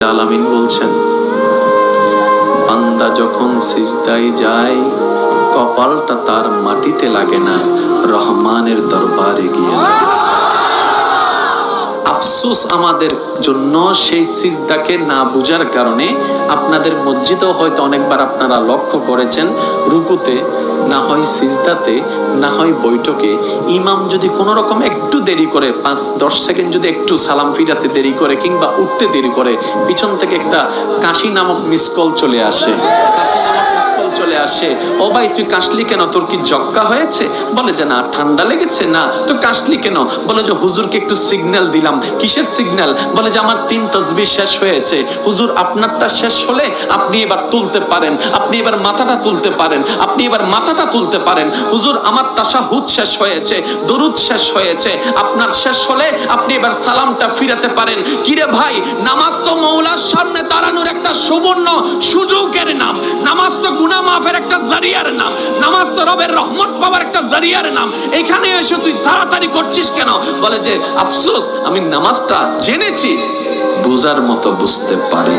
আলামিন বলছেন, বান্দা যখন সিজদায় যায় কপালটা তার মাটিতে লাগে না, রহমানের দরবারে গিয়ে লাগে। আফসোস আমাদের জন্য সেই সিজদাকে না বুঝার কারণে। আপনাদের মসজিদেও হয়তো অনেকবার আপনারা লক্ষ্য করেছেন, রুকুতে না হয় সিজদাতে না হয় বৈঠকে ইমাম যদি কোনো রকম একটু দেরি করে, 5-10 সেকেন্ড যদি একটু সালাম ফিরাতে দেরি করে কিংবা উঠতে দেরি করে, পিছন থেকে একটা কাশি নামক মিস কল চলে আসে। চলে আসে, ও ভাই তুই কাশলি কেন, তোর কি জক্কা হয়েছে? বলে যে না, ঠান্ডা লেগেছে। না তো কাশলি কেন? বলে যে হুজুরকে একটু সিগন্যাল দিলাম। কিসের সিগন্যাল? বলে যে আমার 3 তাসবিহ শেষ হয়েছে। হুজুর আপনারটা শেষ হলে আপনি এবার তুলতে পারেন, আপনি এবার মাথাটা তুলতে পারেন, আপনি এবার মাথাটা তুলতে পারেন। হুজুর আমার তাশাহুদ শেষ হয়েছে, দরুদ শেষ হয়েছে, আপনার শেষ হলে আপনি এবার সালামটা ফিরাতে পারেন। কিরে ভাই, নামাজ তো মওলার সামনে দাঁড়ানোর একটা সুবর্ণ সুযোগের নাম, নামাজ তো গুনাহ মাফের একটা জারিয়ার নাম, নামাজ তো রবের রহমত পাওয়ার একটা জারিয়ার নাম। এখানে এসে তুই তাড়াতাড়ি করছিস কেন? বলে যে আফসোস, আমি নামাজটা জেনেছি, বুঝার মতো বুঝতে পারি।